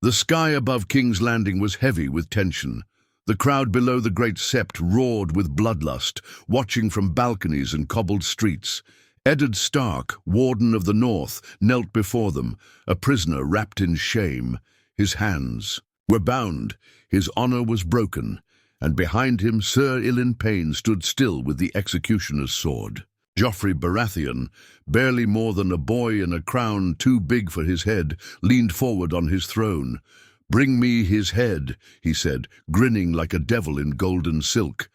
The sky above King's Landing was heavy with tension. The crowd below the Great Sept roared with bloodlust, watching from balconies and cobbled streets. Eddard Stark, Warden of the North, knelt before them, a prisoner wrapped in shame. His hands were bound, his honor was broken, and behind him Sir Ilan Payne stood still with the executioner's sword. Joffrey Baratheon, barely more than a boy in a crown too big for his head, leaned forward on his throne. "Bring me his head," he said, grinning like a devil in golden silk.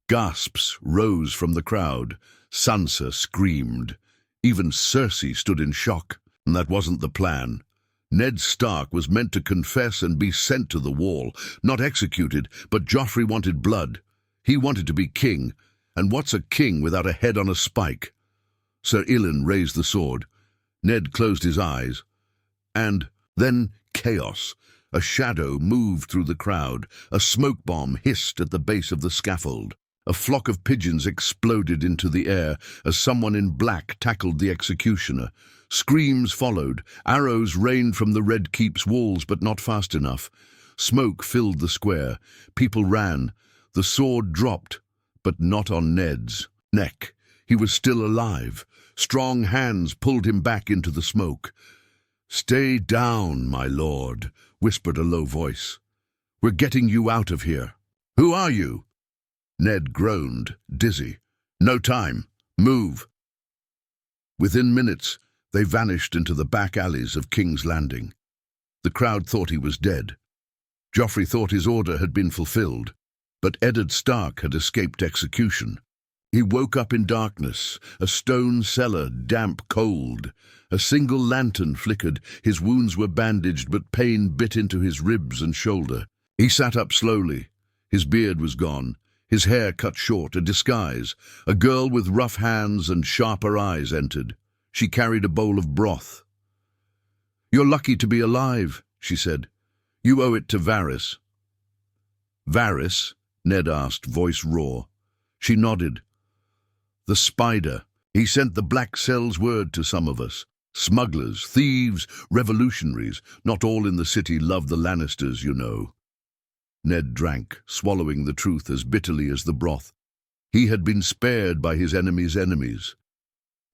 Gasps rose from the crowd. Sansa screamed. Even Cersei stood in shock. And that wasn't the plan. Ned Stark was meant to confess and be sent to the wall, not executed, but Joffrey wanted blood. He wanted to be king. And what's a king without a head on a spike? Sir Ilan raised the sword. Ned closed his eyes. And then chaos. A shadow moved through the crowd. A smoke bomb hissed at the base of the scaffold. A flock of pigeons exploded into the air as someone in black tackled the executioner. Screams followed. Arrows rained from the Red Keep's walls, but not fast enough. Smoke filled the square. People ran. The sword dropped, but not on Ned's neck. He was still alive. Strong hands pulled him back into the smoke. "Stay down, my lord," whispered a low voice. "We're getting you out of here." "Who are you?" Ned groaned, dizzy. "No time. Move." Within minutes, they vanished into the back alleys of King's Landing. The crowd thought he was dead. Joffrey thought his order had been fulfilled, but Eddard Stark had escaped execution. He woke up in darkness, a stone cellar, damp cold. A single lantern flickered. His wounds were bandaged, but pain bit into his ribs and shoulder. He sat up slowly. His beard was gone. His hair cut short, a disguise. A girl with rough hands and sharper eyes entered. She carried a bowl of broth. "You're lucky to be alive," she said. "You owe it to Varys." "Varys?" Ned asked, voice raw. She nodded. "The spider. He sent the Black Cell's word to some of us. Smugglers, thieves, revolutionaries. Not all in the city love the Lannisters, you know." Ned drank, swallowing the truth as bitterly as the broth. He had been spared by his enemy's enemies.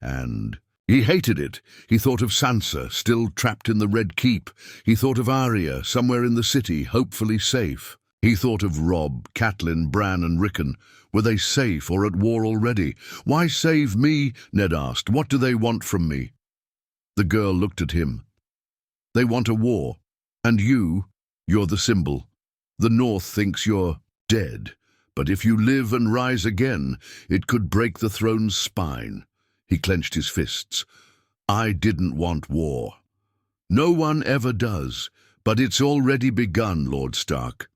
And he hated it. He thought of Sansa, still trapped in the Red Keep. He thought of Arya, somewhere in the city, hopefully safe. He thought of Robb, Catelyn, Bran and Rickon. Were they safe or at war already? "Why save me?" Ned asked. "What do they want from me?" The girl looked at him. "They want a war. And you're the symbol. The North thinks you're dead. But if you live and rise again, it could break the throne's spine." He clenched his fists. "I didn't want war. No one ever does. But it's already begun, Lord Stark."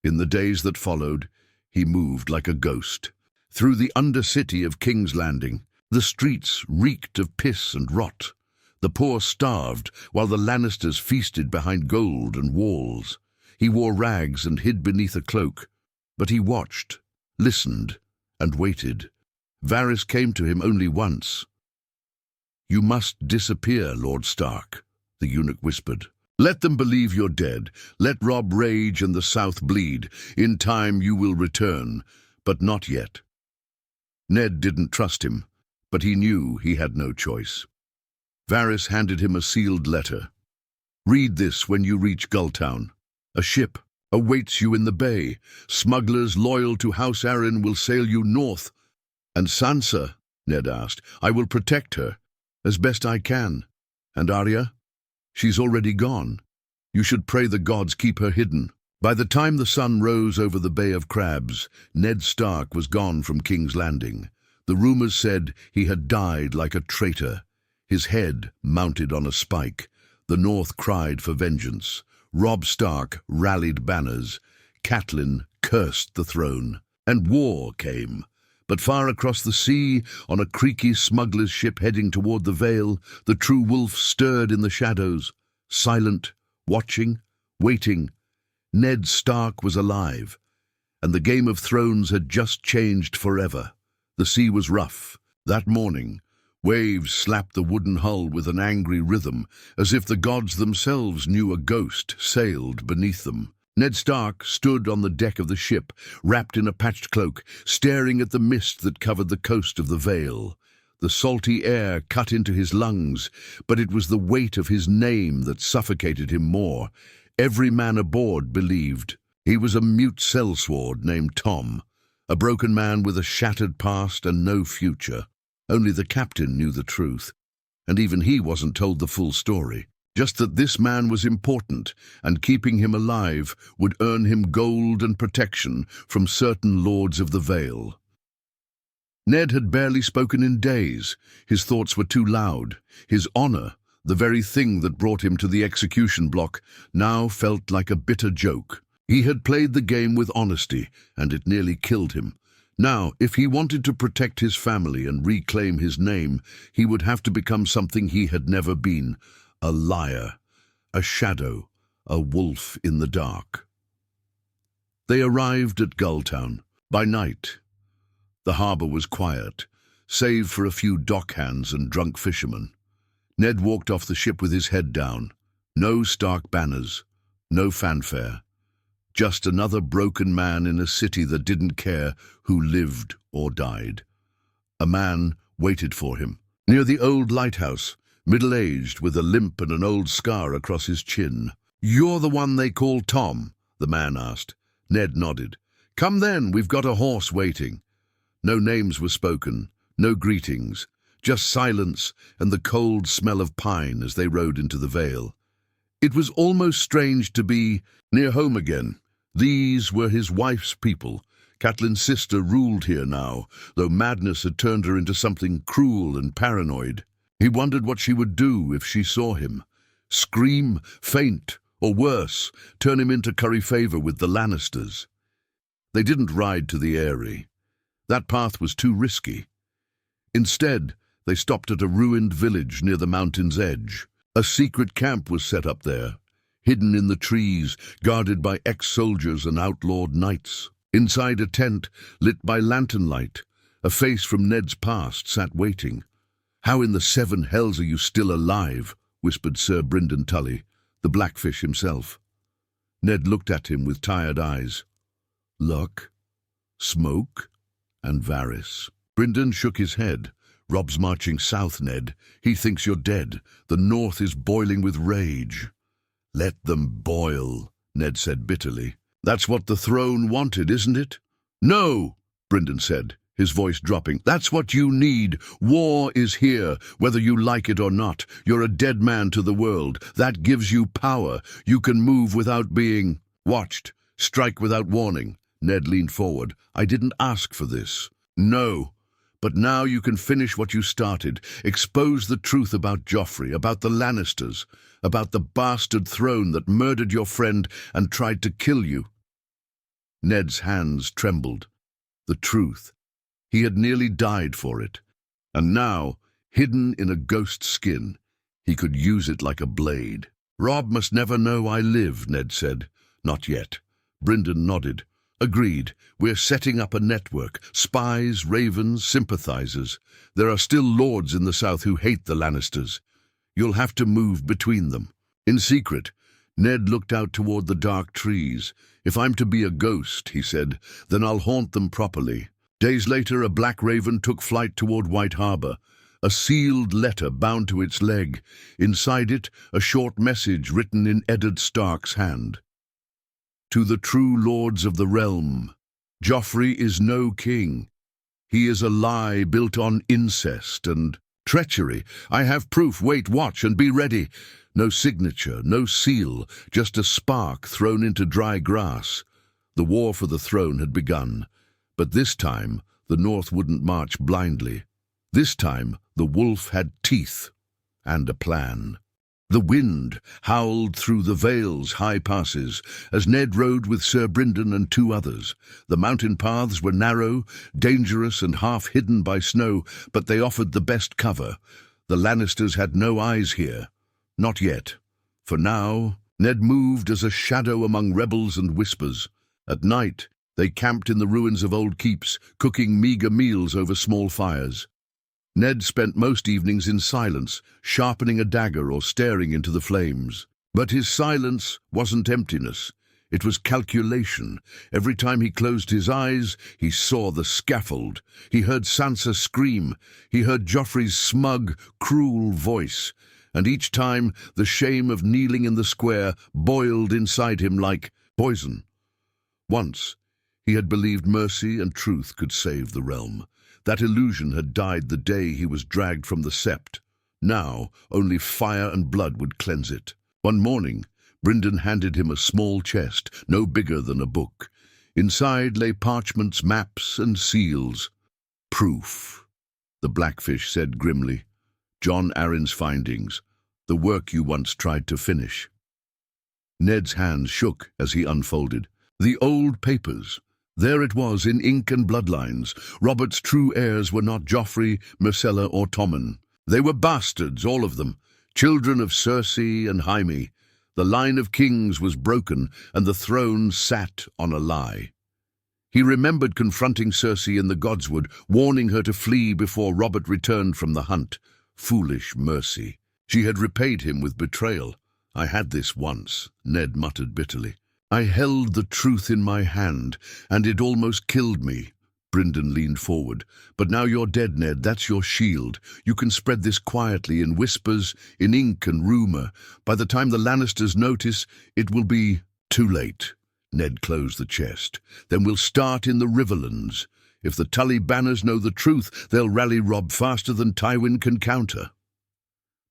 In the days that followed, he moved like a ghost. Through the undercity of King's Landing, the streets reeked of piss and rot. The poor starved, while the Lannisters feasted behind gold and walls. He wore rags and hid beneath a cloak, but he watched, listened, and waited. Varys came to him only once. "You must disappear, Lord Stark," the eunuch whispered. "Let them believe you're dead. Let Robb rage and the South bleed. In time you will return, but not yet." Ned didn't trust him, but he knew he had no choice. Varys handed him a sealed letter. "Read this when you reach Gulltown. A ship awaits you in the bay. Smugglers loyal to House Arryn will sail you north." "And Sansa?" Ned asked. "I will protect her, as best I can. And Arya? She's already gone. You should pray the gods keep her hidden." By the time the sun rose over the Bay of Crabs, Ned Stark was gone from King's Landing. The rumors said he had died like a traitor, his head mounted on a spike. The North cried for vengeance. Robb Stark rallied banners. Catelyn cursed the throne. And war came. But far across the sea, on a creaky smuggler's ship heading toward the Vale, the true wolf stirred in the shadows, silent, watching, waiting. Ned Stark was alive, and the Game of Thrones had just changed forever. The sea was rough. That morning, Waves slapped the wooden hull with an angry rhythm, as if the gods themselves knew a ghost sailed beneath them. Ned Stark stood on the deck of the ship, wrapped in a patched cloak, staring at the mist that covered the coast of the Vale. The salty air cut into his lungs, but it was the weight of his name that suffocated him more. Every man aboard believed he was a mute sellsword named Tom, a broken man with a shattered past and no future. Only the captain knew the truth, and even he wasn't told the full story. Just that this man was important, and keeping him alive would earn him gold and protection from certain lords of the Vale. Ned had barely spoken in days. His thoughts were too loud. His honor, the very thing that brought him to the execution block, now felt like a bitter joke. He had played the game with honesty, and it nearly killed him. Now, if he wanted to protect his family and reclaim his name, he would have to become something he had never been. A liar, a shadow, a wolf in the dark. They arrived at Gulltown. By night, the harbour was quiet, save for a few dockhands and drunk fishermen. Ned walked off the ship with his head down. No Stark banners, no fanfare. Just another broken man in a city that didn't care who lived or died. A man waited for him, near the old lighthouse, middle-aged with a limp and an old scar across his chin. "You're the one they call Tom?" the man asked. Ned nodded. "Come then, we've got a horse waiting." No names were spoken, no greetings, just silence and the cold smell of pine as they rode into the Vale. It was almost strange to be near home again. These were his wife's people. Catelyn's sister ruled here now, though madness had turned her into something cruel and paranoid. He wondered what she would do if she saw him. Scream, faint, or worse, turn him into curry favour with the Lannisters. They didn't ride to the Eyrie. That path was too risky. Instead, they stopped at a ruined village near the mountain's edge. A secret camp was set up there, hidden in the trees, guarded by ex-soldiers and outlawed knights. Inside a tent, lit by lantern light, a face from Ned's past sat waiting. "How in the seven hells are you still alive?" whispered Sir Brynden Tully, the Blackfish himself. Ned looked at him with tired eyes. "Luck, smoke, and Varys." Brynden shook his head. "Rob's marching south, Ned. He thinks you're dead. The north is boiling with rage." "Let them boil," Ned said bitterly. "That's what the throne wanted, isn't it?" "No," Brynden said, his voice dropping. "That's what you need. War is here, whether you like it or not. You're a dead man to the world. That gives you power. You can move without being watched, strike without warning." Ned leaned forward. "I didn't ask for this." "No. But now you can finish what you started. Expose the truth about Joffrey, about the Lannisters, about the bastard throne that murdered your friend and tried to kill you." Ned's hands trembled. The truth. He had nearly died for it. And now, hidden in a ghost skin, he could use it like a blade. "Rob must never know I live," Ned said. "Not yet." Brynden nodded. "Agreed. We're setting up a network. Spies, ravens, sympathizers. There are still lords in the south who hate the Lannisters. You'll have to move between them." In secret, Ned looked out toward the dark trees. "If I'm to be a ghost," he said, "then I'll haunt them properly." Days later, a black raven took flight toward White Harbor, a sealed letter bound to its leg. Inside it, a short message written in Eddard Stark's hand. "To the true lords of the realm, Joffrey is no king. He is a lie built on incest and treachery. I have proof. Wait, watch, and be ready." No signature, no seal, just a spark thrown into dry grass. The war for the throne had begun. But this time, the North wouldn't march blindly. This time, the wolf had teeth and a plan. The wind howled through the Vale's high passes as Ned rode with Sir Brynden and two others. The mountain paths were narrow, dangerous and half hidden by snow, but they offered the best cover. The Lannisters had no eyes here. Not yet. For now, Ned moved as a shadow among rebels and whispers. At night, they camped in the ruins of old keeps, cooking meager meals over small fires. Ned spent most evenings in silence, sharpening a dagger or staring into the flames. But his silence wasn't emptiness. It was calculation. Every time he closed his eyes, he saw the scaffold. He heard Sansa scream. He heard Joffrey's smug, cruel voice. And each time, the shame of kneeling in the square boiled inside him like poison. Once, he had believed mercy and truth could save the realm. That illusion had died the day he was dragged from the sept. Now, only fire and blood would cleanse it. One morning, Brynden handed him a small chest, no bigger than a book. Inside lay parchments, maps, and seals. Proof, the Blackfish said grimly. Jon Arryn's findings, the work you once tried to finish. Ned's hands shook as he unfolded. The old papers. There it was in ink and bloodlines. Robert's true heirs were not Joffrey, Myrcella, or Tommen. They were bastards, all of them, children of Cersei and Jaime. The line of kings was broken, and the throne sat on a lie. He remembered confronting Cersei in the Godswood, warning her to flee before Robert returned from the hunt. Foolish mercy. She had repaid him with betrayal. I had this once, Ned muttered bitterly. I held the truth in my hand, and it almost killed me. Brynden leaned forward. But now you're dead, Ned. That's your shield. You can spread this quietly, in whispers, in ink and rumor. By the time the Lannisters notice, it will be too late. Ned closed the chest. Then we'll start in the Riverlands. If the Tully banners know the truth, they'll rally Robb faster than Tywin can counter.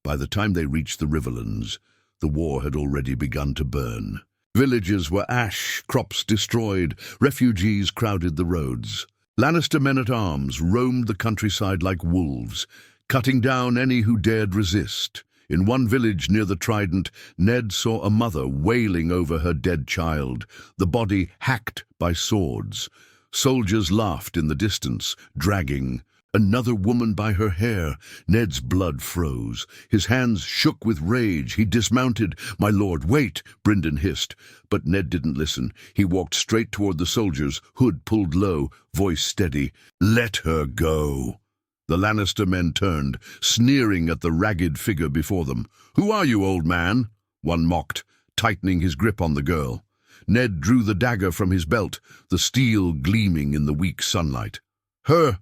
By the time they reached the Riverlands, the war had already begun to burn. Villages were ash, crops destroyed, refugees crowded the roads. Lannister men-at-arms roamed the countryside like wolves, cutting down any who dared resist. In one village near the Trident, Ned saw a mother wailing over her dead child, the body hacked by swords. Soldiers laughed in the distance, dragging another woman by her hair. Ned's blood froze. His hands shook with rage. He dismounted. "My lord, wait," Brynden hissed. But Ned didn't listen. He walked straight toward the soldiers, hood pulled low, voice steady. "Let her go." The Lannister men turned, sneering at the ragged figure before them. "Who are you, old man?" one mocked, tightening his grip on the girl. Ned drew the dagger from his belt, the steel gleaming in the weak sunlight. "Her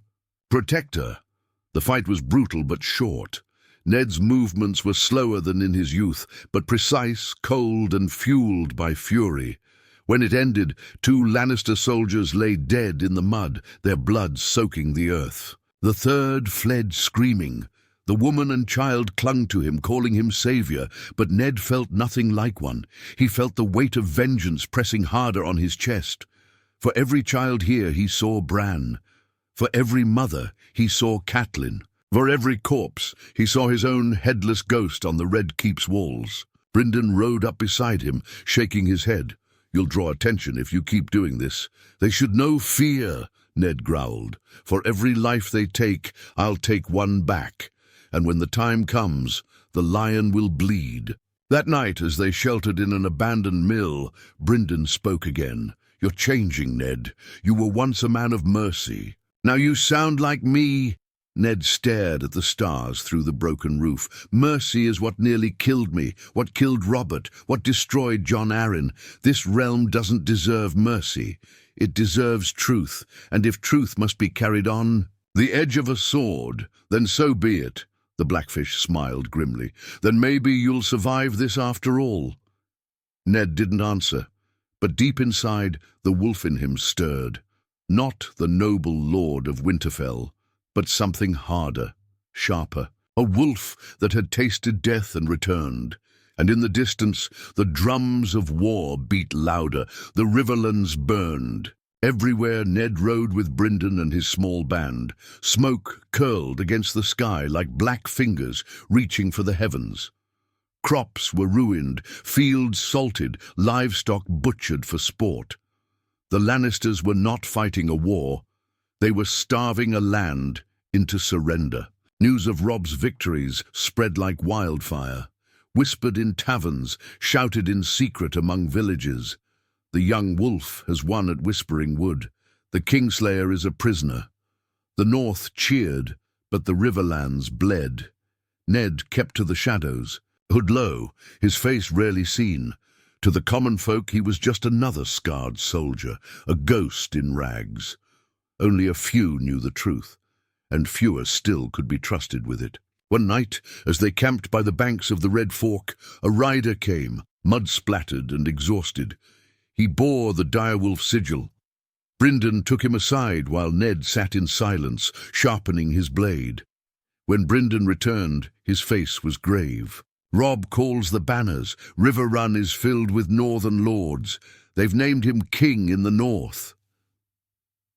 protector." The fight was brutal but short. Ned's movements were slower than in his youth, but precise, cold, and fueled by fury. When it ended, 2 Lannister soldiers lay dead in the mud, their blood soaking the earth. The third fled screaming. The woman and child clung to him, calling him savior, but Ned felt nothing like one. He felt the weight of vengeance pressing harder on his chest. For every child here he saw Bran. For every mother he saw Catelyn. For every corpse he saw his own headless ghost on the Red Keep's walls. Brynden rode up beside him, shaking his head. "You'll draw attention if you keep doing this. They should know fear," Ned growled. "For every life they take, I'll take one back. And when the time comes, the lion will bleed." That night, as they sheltered in an abandoned mill, Brynden spoke again. "You're changing, Ned. You were once a man of mercy. Now you sound like me." Ned stared at the stars through the broken roof. "Mercy is what nearly killed me, what killed Robert, what destroyed Jon Arryn. This realm doesn't deserve mercy. It deserves truth, and if truth must be carried on, the edge of a sword, then so be it." The Blackfish smiled grimly. "Then maybe you'll survive this after all." Ned didn't answer, but deep inside, the wolf in him stirred. Not the noble lord of Winterfell, but something harder, sharper. A wolf that had tasted death and returned. And in the distance, the drums of war beat louder. The Riverlands burned. Everywhere Ned rode with Brynden and his small band. Smoke curled against the sky like black fingers reaching for the heavens. Crops were ruined, fields salted, livestock butchered for sport. The Lannisters were not fighting a war. They were starving a land into surrender. News of Robb's victories spread like wildfire. Whispered in taverns, shouted in secret among villages. The young wolf has won at Whispering Wood. The Kingslayer is a prisoner. The North cheered, But the riverlands bled. Ned kept to the shadows, hood low, his face rarely seen. To the common folk he was just another scarred soldier, a ghost in rags. Only a few knew the truth, and fewer still could be trusted with it. One night, as they camped by the banks of the Red Fork, a rider came, mud-splattered and exhausted. He bore the direwolf sigil. Brynden took him aside while Ned sat in silence, sharpening his blade. When Brynden returned, his face was grave. "Robb calls the banners. River Run is filled with northern lords. They've named him king in the north."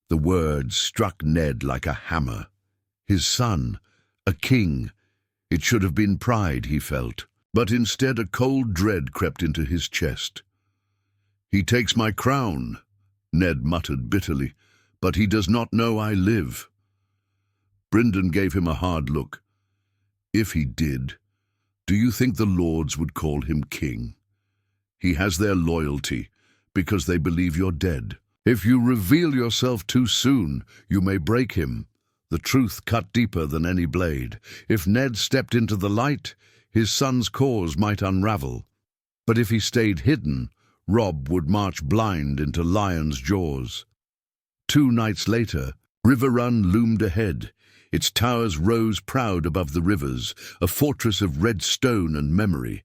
The words struck Ned like a hammer. His son, a king. It should have been pride, he felt, but instead a cold dread crept into his chest. "He takes my crown," Ned muttered bitterly, "but he does not know I live." Brynden gave him a hard look. "If he did, do you think the lords would call him king? He has their loyalty, because they believe you're dead. If you reveal yourself too soon, you may break him. The truth cut deeper than any blade. If Ned stepped into the light, his son's cause might unravel. But if he stayed hidden, Robb would march blind into lion's jaws." 2 nights later, River Run loomed ahead. Its towers rose proud above the rivers, a fortress of red stone and memory.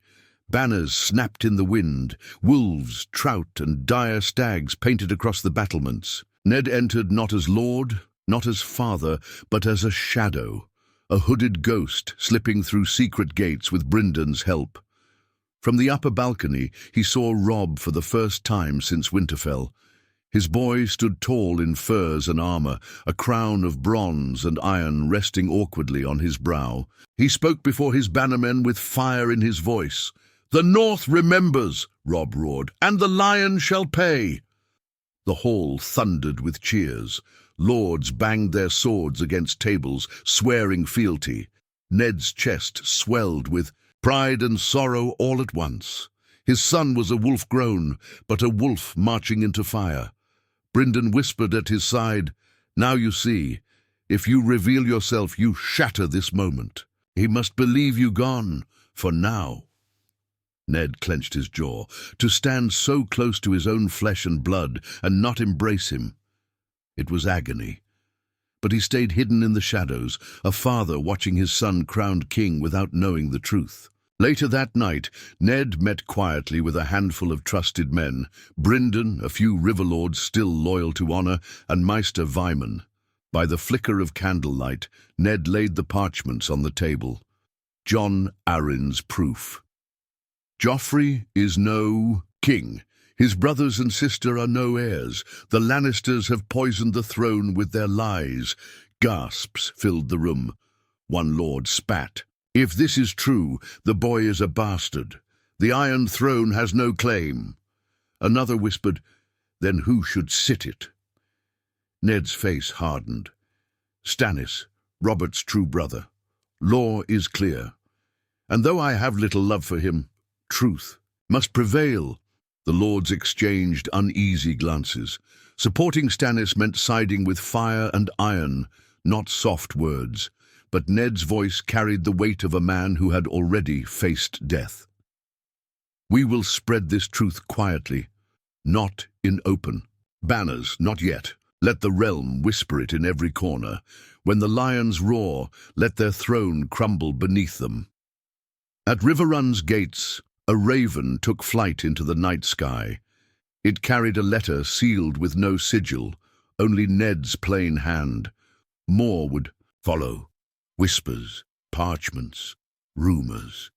Banners snapped in the wind, wolves, trout, and dire stags painted across the battlements. Ned entered not as lord, not as father, but as a shadow, a hooded ghost slipping through secret gates with Brynden's help. From the upper balcony, he saw Robb for the first time since Winterfell. His boy stood tall in furs and armor, a crown of bronze and iron resting awkwardly on his brow. He spoke before his bannermen with fire in his voice. "The North remembers," Robb roared, "and the lion shall pay." The hall thundered with cheers. Lords banged their swords against tables, swearing fealty. Ned's chest swelled with pride and sorrow all at once. His son was a wolf grown, but a wolf marching into fire. Brynden whispered at his side, "Now you see, if you reveal yourself, you shatter this moment. He must believe you gone, for now." Ned clenched his jaw. To stand so close to his own flesh and blood and not embrace him. It was agony. But he stayed hidden in the shadows, a father watching his son crowned king without knowing the truth. Later that night, Ned met quietly with a handful of trusted men, Brynden, a few riverlords still loyal to honor, and Maester Wyman. By the flicker of candlelight, Ned laid the parchments on the table. Jon Arryn's proof. Joffrey is no king. His brothers and sister are no heirs. The Lannisters have poisoned the throne with their lies. Gasps filled the room. One lord spat. "If this is true, the boy is a bastard. The Iron Throne has no claim." Another whispered, "Then who should sit it?" Ned's face hardened. "Stannis, Robert's true brother. Law is clear. And though I have little love for him, truth must prevail." The lords exchanged uneasy glances. Supporting Stannis meant siding with fire and iron, not soft words. But Ned's voice carried the weight of a man who had already faced death. "We will spread this truth quietly, not in open. Banners, not yet. Let the realm whisper it in every corner. When the lions roar, let their throne crumble beneath them." At River Run's gates, a raven took flight into the night sky. It carried a letter sealed with no sigil, only Ned's plain hand. More would follow. Whispers, parchments, rumors.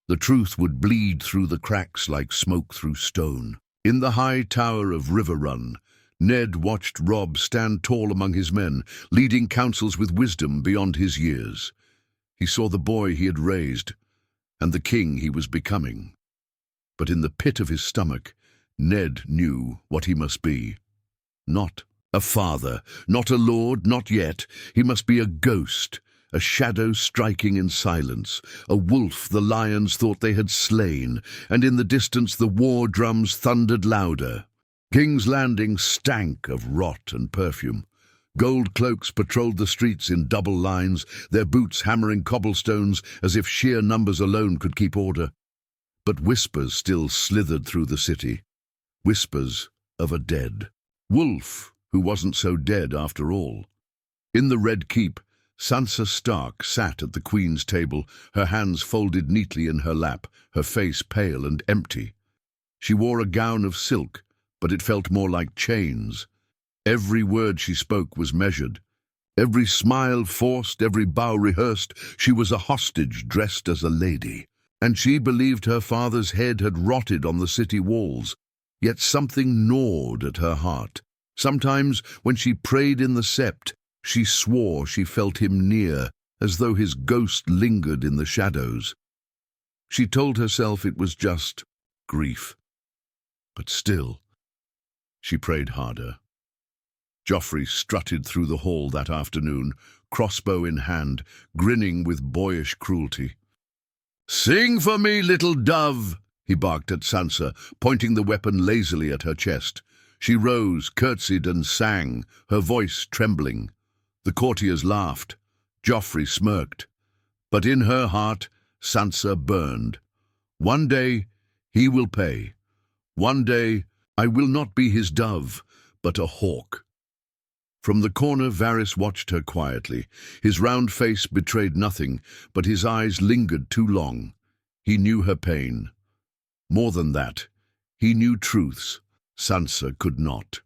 The truth would bleed through the cracks like smoke through stone. In the high tower of River Run, Ned watched Robb stand tall among his men, leading councils with wisdom beyond his years. He saw the boy he had raised, and the king he was becoming. But in the pit of his stomach, Ned knew what he must be. Not a father, not a lord, not yet. He must be a ghost, a shadow striking in silence, a wolf the lions thought they had slain, and in the distance the war drums thundered louder. King's Landing stank of rot and perfume. Gold cloaks patrolled the streets in double lines, their boots hammering cobblestones as if sheer numbers alone could keep order. But whispers still slithered through the city. Whispers of a dead wolf who wasn't so dead after all. In the Red Keep, Sansa Stark sat at the Queen's table, her hands folded neatly in her lap, her face pale and empty. She wore a gown of silk, but it felt more like chains. Every word she spoke was measured. Every smile forced, every bow rehearsed. She was a hostage dressed as a lady. And she believed her father's head had rotted on the city walls. Yet something gnawed at her heart. Sometimes, when she prayed in the sept, she swore she felt him near, as though his ghost lingered in the shadows. She told herself it was just grief. But still, she prayed harder. Joffrey strutted through the hall that afternoon, crossbow in hand, grinning with boyish cruelty. "Sing for me, little dove!" he barked at Sansa, pointing the weapon lazily at her chest. She rose, curtsied and sang, her voice trembling. The courtiers laughed. Joffrey smirked. But in her heart, Sansa burned. One day, he will pay. One day, I will not be his dove, but a hawk. From the corner, Varys watched her quietly. His round face betrayed nothing, but his eyes lingered too long. He knew her pain. More than that, he knew truths Sansa could not.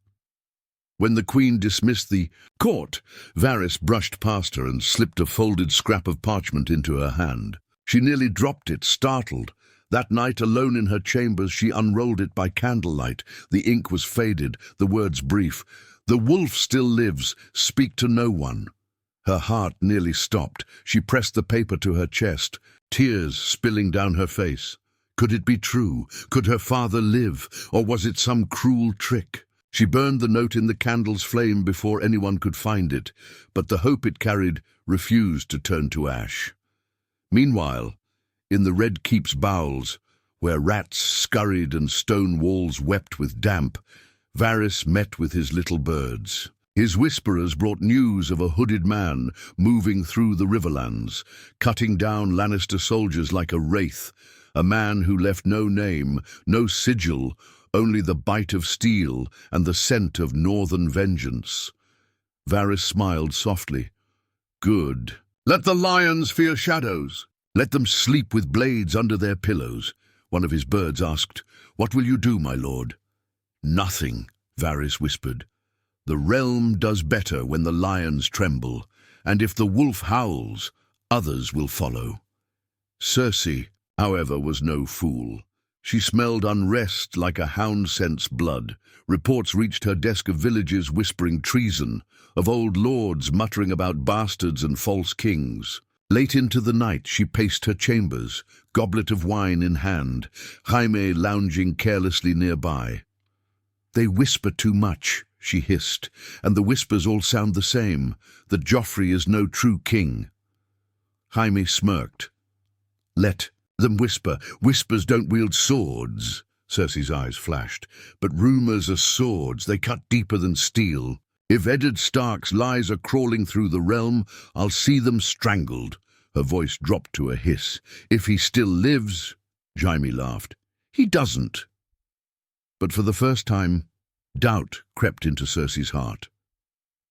When the Queen dismissed the court, Varys brushed past her and slipped a folded scrap of parchment into her hand. She nearly dropped it, startled. That night, alone in her chambers, she unrolled it by candlelight. The ink was faded, the words brief. "The wolf still lives, speak to no one." Her heart nearly stopped. She pressed the paper to her chest, tears spilling down her face. Could it be true? Could her father live? Or was it some cruel trick? She burned the note in the candle's flame before anyone could find it, but the hope it carried refused to turn to ash. Meanwhile, in the Red Keep's bowels, where rats scurried and stone walls wept with damp, Varys met with his little birds. His whisperers brought news of a hooded man moving through the riverlands, cutting down Lannister soldiers like a wraith, a man who left no name, no sigil, only the bite of steel and the scent of northern vengeance. Varys smiled softly. Good. Let the lions fear shadows. Let them sleep with blades under their pillows. One of his birds asked, "What will you do, my lord?" "Nothing," Varys whispered. "The realm does better when the lions tremble, and if the wolf howls, others will follow." Cersei, however, was no fool. She smelled unrest like a hound scents blood. Reports reached her desk of villages whispering treason, of old lords muttering about bastards and false kings. Late into the night she paced her chambers, goblet of wine in hand, Jaime lounging carelessly nearby. "They whisper too much," she hissed, "and the whispers all sound the same, that Joffrey is no true king." Jaime smirked. "Let them whisper. Whispers don't wield swords." Cersei's eyes flashed. "But rumors are swords. They cut deeper than steel. If Eddard Stark's lies are crawling through the realm, I'll see them strangled." Her voice dropped to a hiss. "If he still lives," Jaime laughed. "He doesn't." But for the first time, doubt crept into Cersei's heart.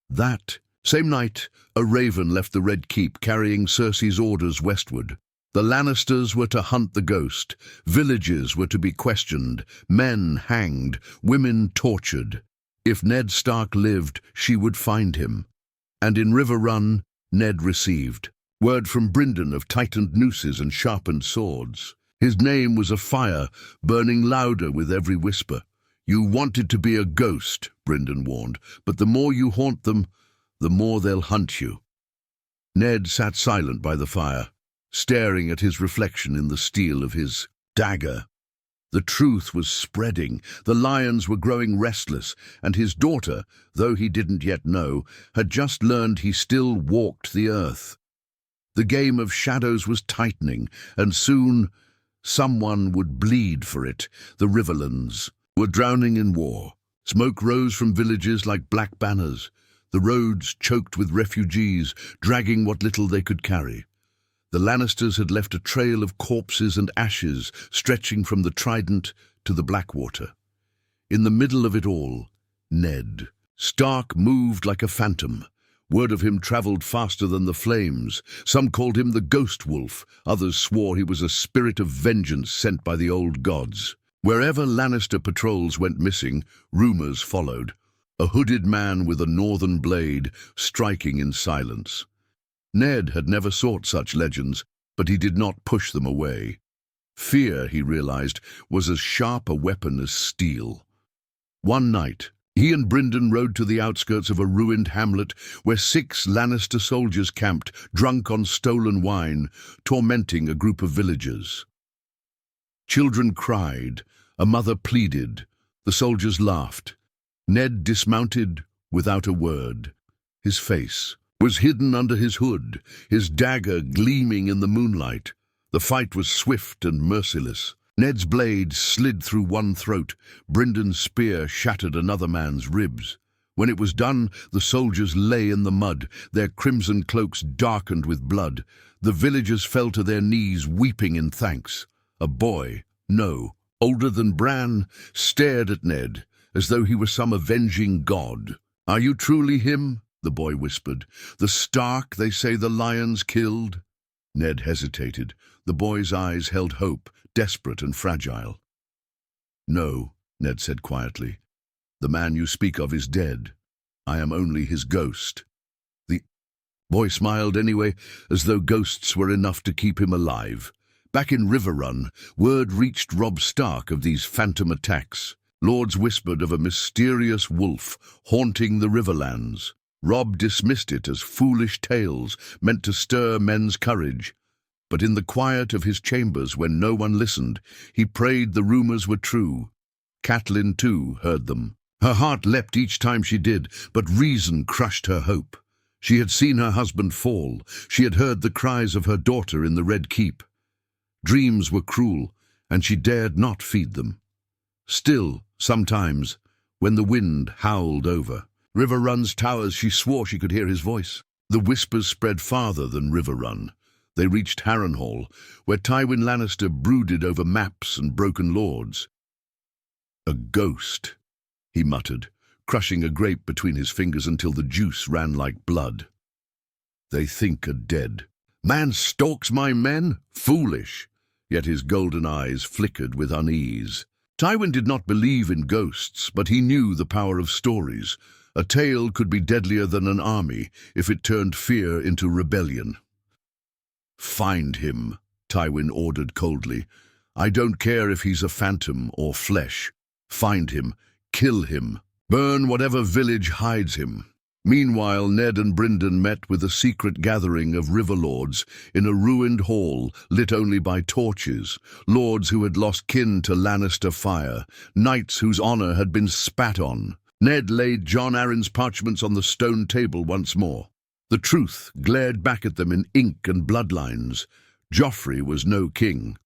That same night, a raven left the Red Keep carrying Cersei's orders westward. The Lannisters were to hunt the ghost, villages were to be questioned, men hanged, women tortured. If Ned Stark lived, she would find him. And in River Run, Ned received word from Brynden of tightened nooses and sharpened swords. His name was a fire, burning louder with every whisper. "You wanted to be a ghost," Brynden warned, "but the more you haunt them, the more they'll hunt you." Ned sat silent by the fire, staring at his reflection in the steel of his dagger. The truth was spreading, the lions were growing restless, and his daughter, though he didn't yet know, had just learned he still walked the earth. The game of shadows was tightening, and soon someone would bleed for it. The Riverlands were drowning in war. Smoke rose from villages like black banners. the roads choked with refugees, dragging what little they could carry. The Lannisters had left a trail of corpses and ashes stretching from the Trident to the Blackwater. In the middle of it all, Ned. Stark moved like a phantom. Word of him travelled faster than the flames. Some called him the Ghost Wolf, others swore he was a spirit of vengeance sent by the old gods. Wherever Lannister patrols went missing, rumours followed. A hooded man with a northern blade, striking in silence. Ned had never sought such legends, but he did not push them away. Fear, he realized, was as sharp a weapon as steel. One night, he and Brynden rode to the outskirts of a ruined hamlet where 6 Lannister soldiers camped, drunk on stolen wine, tormenting a group of villagers. Children cried, a mother pleaded, the soldiers laughed. Ned dismounted without a word. His face was hidden under his hood, his dagger gleaming in the moonlight. The fight was swift and merciless. Ned's blade slid through one throat. Brynden's spear shattered another man's ribs. When it was done, the soldiers lay in the mud, their crimson cloaks darkened with blood. The villagers fell to their knees, weeping in thanks. A boy, no, older than Bran, stared at Ned, as though he were some avenging god. "Are you truly him?" the boy whispered. "The Stark they say the lions killed?" Ned hesitated. The boy's eyes held hope, desperate and fragile. "No," Ned said quietly. "The man you speak of is dead. I am only his ghost." The boy smiled anyway, as though ghosts were enough to keep him alive. Back in Riverrun, word reached Robb Stark of these phantom attacks. Lords whispered of a mysterious wolf haunting the Riverlands. Robb dismissed it as foolish tales meant to stir men's courage. But in the quiet of his chambers, when no one listened, he prayed the rumors were true. Catelyn, too, heard them. Her heart leapt each time she did, but reason crushed her hope. She had seen her husband fall. She had heard the cries of her daughter in the Red Keep. Dreams were cruel, and she dared not feed them. Still, sometimes, when the wind howled over Riverrun's towers, she swore she could hear his voice. The whispers spread farther than Riverrun. They reached Harrenhal, where Tywin Lannister brooded over maps and broken lords. "A ghost," he muttered, crushing a grape between his fingers until the juice ran like blood. "They think are dead. Man stalks my men? Foolish." Yet his golden eyes flickered with unease. Tywin did not believe in ghosts, but he knew the power of stories. A tale could be deadlier than an army if it turned fear into rebellion. "Find him," Tywin ordered coldly. "I don't care if he's a phantom or flesh. Find him, kill him, burn whatever village hides him." Meanwhile, Ned and Brynden met with a secret gathering of river lords in a ruined hall lit only by torches, lords who had lost kin to Lannister fire, knights whose honor had been spat on. Ned laid Jon Arryn's parchments on the stone table once more. The truth glared back at them in ink and bloodlines. Joffrey was no king.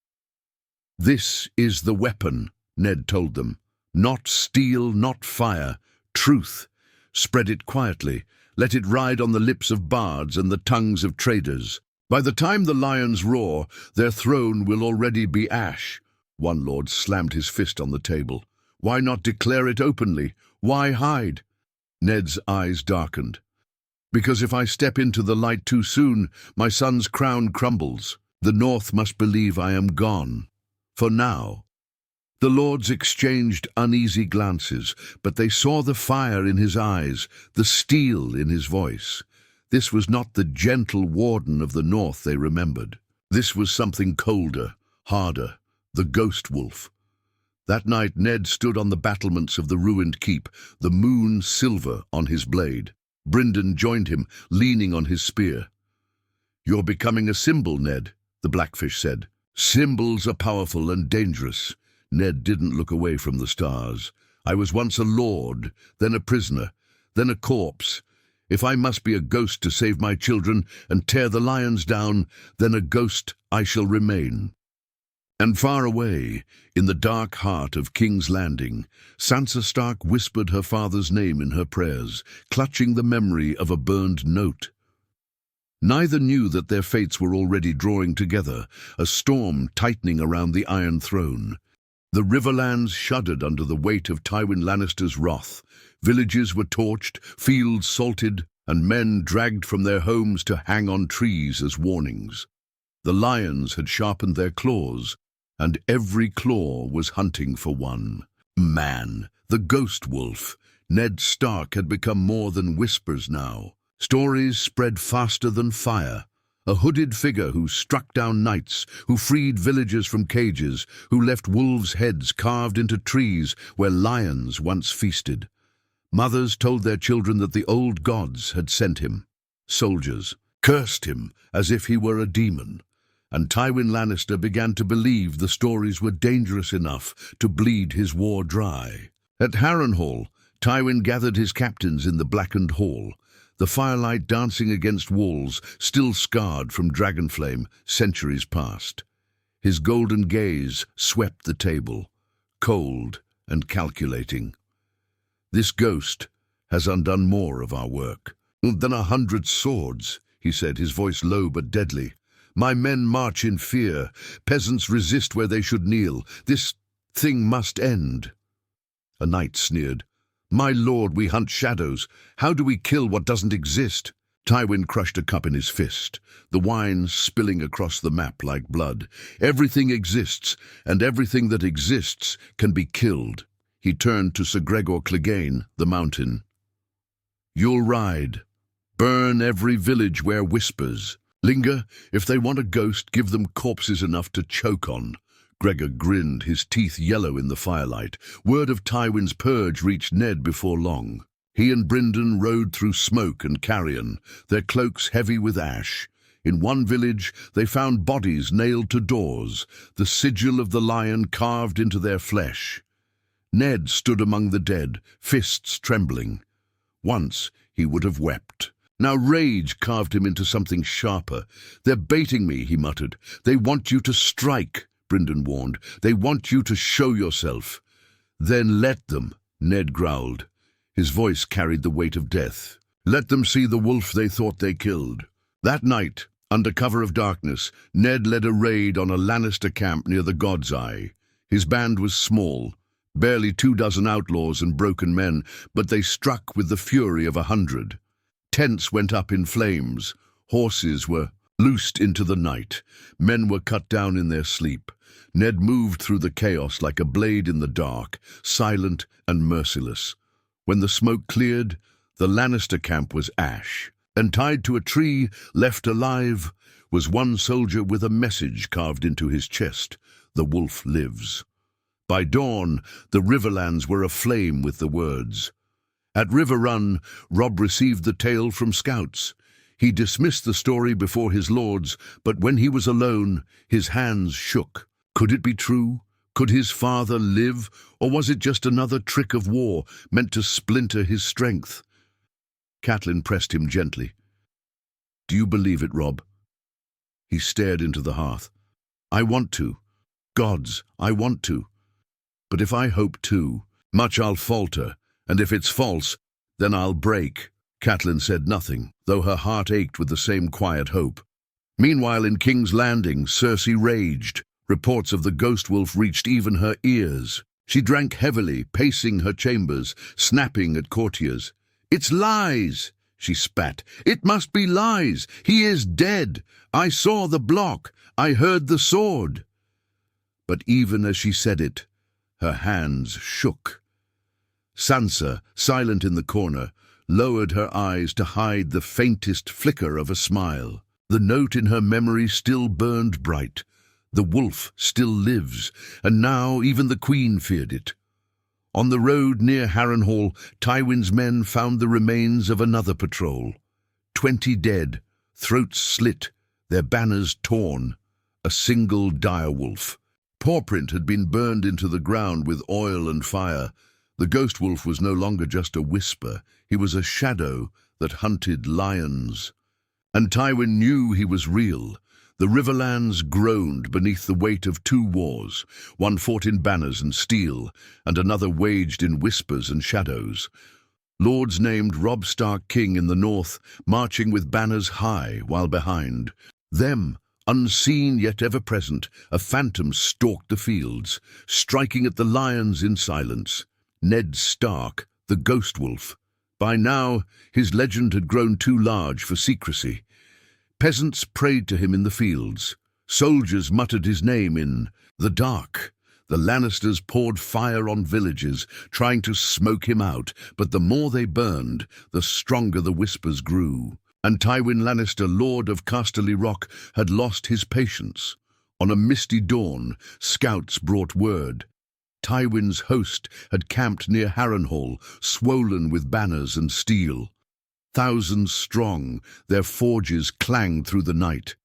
"This is the weapon," Ned told them. "Not steel, not fire. Truth. Spread it quietly. Let it ride on the lips of bards and the tongues of traders. By the time the lions roar, their throne will already be ash." One lord slammed his fist on the table. "Why not declare it openly? Why hide?" Ned's eyes darkened. "Because if I step into the light too soon, my son's crown crumbles. The North must believe I am gone. For now." The lords exchanged uneasy glances, but they saw the fire in his eyes, the steel in his voice. This was not the gentle warden of the North they remembered. This was something colder, harder, the Ghost Wolf. That night Ned stood on the battlements of the ruined keep, the moon silver on his blade. Brynden joined him, leaning on his spear. "You're becoming a symbol, Ned," the Blackfish said. "Symbols are powerful and dangerous." Ned didn't look away from the stars. "I was once a lord, then a prisoner, then a corpse. If I must be a ghost to save my children and tear the lions down, then a ghost I shall remain." And far away, in the dark heart of King's Landing, Sansa Stark whispered her father's name in her prayers, clutching the memory of a burned note. Neither knew that their fates were already drawing together, a storm tightening around the Iron Throne. The Riverlands shuddered under the weight of Tywin Lannister's wrath. Villages were torched, fields salted, and men dragged from their homes to hang on trees as warnings. The lions had sharpened their claws, and every claw was hunting for one man, the ghost wolf. Ned Stark had become more than whispers now. Stories spread faster than fire. A hooded figure who struck down knights, who freed villagers from cages, who left wolves' heads carved into trees where lions once feasted. Mothers told their children that the old gods had sent him. Soldiers cursed him as if he were a demon. And Tywin Lannister began to believe the stories were dangerous enough to bleed his war dry. At Harrenhal, Tywin gathered his captains in the blackened hall, the firelight dancing against walls still scarred from dragonflame centuries past. His golden gaze swept the table, cold and calculating. "This ghost has undone more of our work than 100 swords," he said, his voice low but deadly. "My men march in fear. Peasants resist where they should kneel. This thing must end." A knight sneered. "My lord, we hunt shadows. How do we kill what doesn't exist?" Tywin crushed a cup in his fist, the wine spilling across the map like blood. "Everything exists, and everything that exists can be killed." He turned to Sir Gregor Clegane, the Mountain. "You'll ride. Burn every village where whispers. Linger, if they want a ghost, give them corpses enough to choke on." Gregor grinned, his teeth yellow in the firelight. Word of Tywin's purge reached Ned before long. He and Brynden rode through smoke and carrion, their cloaks heavy with ash. In one village, they found bodies nailed to doors, the sigil of the lion carved into their flesh. Ned stood among the dead, fists trembling. Once he would have wept. Now rage carved him into something sharper. "They're baiting me," he muttered. "They want you to strike," Brynden warned. "They want you to show yourself." "Then let them," Ned growled. His voice carried the weight of death. "Let them see the wolf they thought they killed." That night, under cover of darkness, Ned led a raid on a Lannister camp near the God's Eye. His band was small, barely 24 outlaws and broken men, but they struck with the fury of 100. Tents went up in flames. Horses were loosed into the night. Men were cut down in their sleep. Ned moved through the chaos like a blade in the dark, silent and merciless. When the smoke cleared, the Lannister camp was ash, and tied to a tree, left alive, was one soldier with a message carved into his chest: "The wolf lives." By dawn, the Riverlands were aflame with the words. At River Run, Robb received the tale from scouts. He dismissed the story before his lords, but when he was alone, his hands shook. Could it be true? Could his father live, or was it just another trick of war meant to splinter his strength? Catelyn pressed him gently. "Do you believe it, Robb?" He stared into the hearth. "I want to. Gods, I want to. But if I hope too, much I'll falter. And if it's false, then I'll break." Catelyn said nothing, though her heart ached with the same quiet hope. Meanwhile, in King's Landing, Cersei raged. Reports of the ghost wolf reached even her ears. She drank heavily, pacing her chambers, snapping at courtiers. "It's lies!" she spat. "It must be lies! He is dead! I saw the block! I heard the sword!" But even as she said it, her hands shook. Sansa, silent in the corner, lowered her eyes to hide the faintest flicker of a smile. The note in her memory still burned bright. The wolf still lives, and now even the Queen feared it. On the road near Harrenhal, Tywin's men found the remains of another patrol. 20 dead, throats slit, their banners torn. A single direwolf. Pawprint had been burned into the ground with oil and fire. The ghost wolf was no longer just a whisper. He was a shadow that hunted lions. And Tywin knew he was real. The riverlands groaned beneath the weight of two wars, one fought in banners and steel, and another waged in whispers and shadows. Lords named Robb Stark king in the north, marching with banners high, while behind them, unseen yet ever present, a phantom stalked the fields, striking at the lions in silence. Ned Stark, the Ghost Wolf. By now, his legend had grown too large for secrecy. Peasants prayed to him in the fields. Soldiers muttered his name in the dark. The Lannisters poured fire on villages, trying to smoke him out, but the more they burned, the stronger the whispers grew. And Tywin Lannister, Lord of Casterly Rock, had lost his patience. On a misty dawn, scouts brought word. Tywin's host had camped near Harrenhal, swollen with banners and steel. Thousands strong, their forges clanged through the night.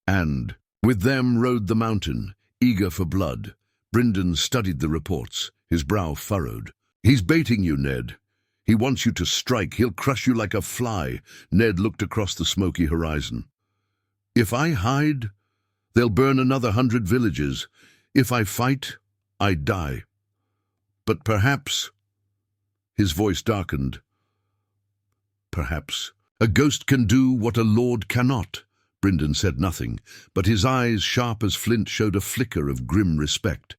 And with them rode the mountain, eager for blood. Brynden studied the reports, his brow furrowed. "He's baiting you, Ned. He wants you to strike. He'll crush you like a fly." Ned looked across the smoky horizon. "If I hide, they'll burn another 100 villages. If I fight, I die. But perhaps—" His voice darkened. "Perhaps. A ghost can do what a lord cannot." Brynden said nothing, but his eyes, sharp as flint, showed a flicker of grim respect.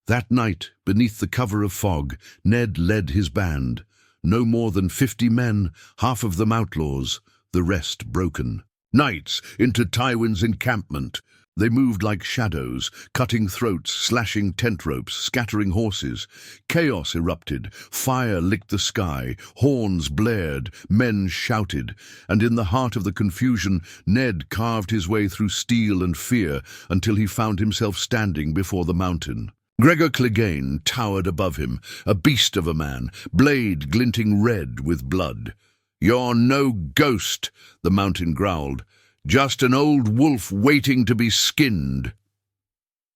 That night, beneath the cover of fog, Ned led his band. No more than 50 men, half of them outlaws, the rest broken. Knights into Tywin's encampment. They moved like shadows, cutting throats, slashing tent ropes, scattering horses. Chaos erupted, fire licked the sky, horns blared, men shouted, and in the heart of the confusion, Ned carved his way through steel and fear until he found himself standing before the mountain. Gregor Clegane towered above him, a beast of a man, blade glinting red with blood. "You're no ghost," the mountain growled. "Just an old wolf waiting to be skinned."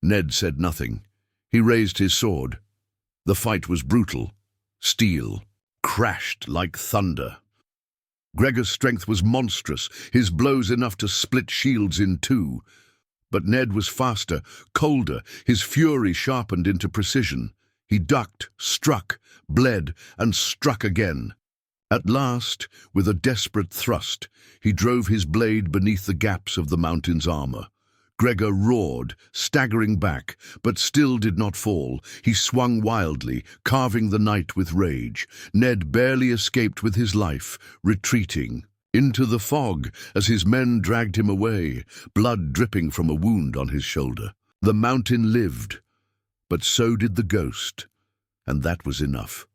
Ned said nothing. He raised his sword. The fight was brutal. Steel crashed like thunder. Gregor's strength was monstrous, his blows enough to split shields in two. But Ned was faster, colder, his fury sharpened into precision. He ducked, struck, bled, and struck again. At last, with a desperate thrust, he drove his blade beneath the gaps of the mountain's armor. Gregor roared, staggering back, but still did not fall. He swung wildly, carving the night with rage. Ned barely escaped with his life, retreating into the fog as his men dragged him away, blood dripping from a wound on his shoulder. The mountain lived, but so did the ghost, and that was enough.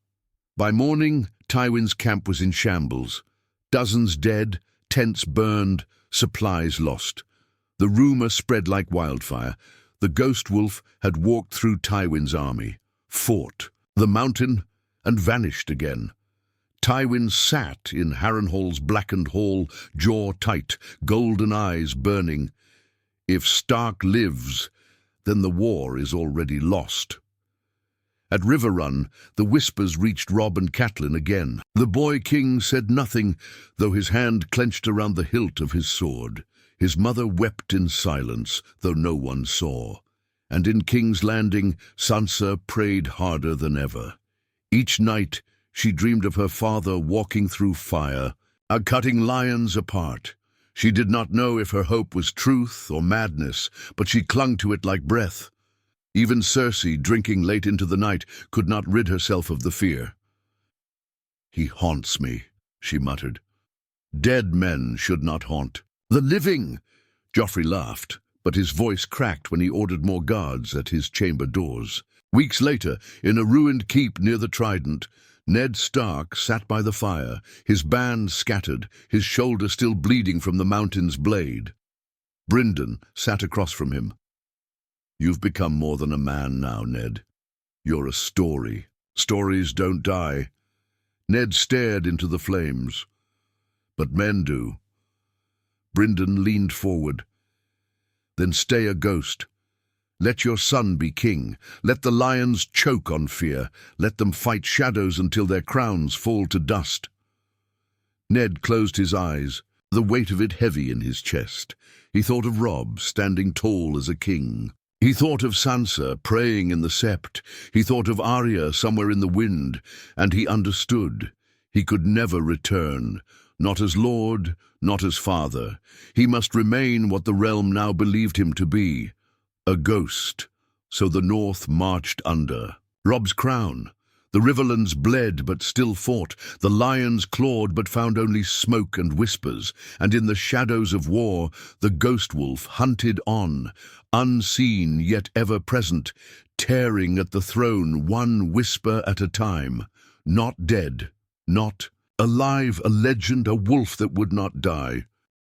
By morning, Tywin's camp was in shambles. Dozens dead, tents burned, supplies lost. The rumor spread like wildfire. The Ghost Wolf had walked through Tywin's army, fought the mountain, and vanished again. Tywin sat in Harrenhal's blackened hall, jaw tight, golden eyes burning. If Stark lives, then the war is already lost. At Riverrun, the whispers reached Robb and Catelyn again. The boy king said nothing, though his hand clenched around the hilt of his sword. His mother wept in silence, though no one saw. And in King's Landing, Sansa prayed harder than ever. Each night, she dreamed of her father walking through fire, cutting lions apart. She did not know if her hope was truth or madness, but she clung to it like breath. Even Cersei, drinking late into the night, could not rid herself of the fear. "He haunts me," she muttered. "Dead men should not haunt. The living!" Joffrey laughed, but his voice cracked when he ordered more guards at his chamber doors. Weeks later, in a ruined keep near the Trident, Ned Stark sat by the fire, his band scattered, his shoulder still bleeding from the mountain's blade. Brynden sat across from him. "You've become more than a man now, Ned. You're a story. Stories don't die." Ned stared into the flames. "But men do." Brynden leaned forward. "Then stay a ghost. Let your son be king. Let the lions choke on fear. Let them fight shadows until their crowns fall to dust." Ned closed his eyes. the weight of it heavy in his chest. He thought of Robb, standing tall as a king. He thought of Sansa, praying in the sept. He thought of Arya somewhere in the wind, and he understood. He could never return, not as lord, not as father. He must remain what the realm now believed him to be, a ghost. So the North marched under. Robb's crown. The Riverlands bled but still fought. The lions clawed but found only smoke and whispers. And in the shadows of war, the ghost wolf hunted on, unseen yet ever present, tearing at the throne one whisper at a time. Not dead, not alive, a legend, a wolf that would not die.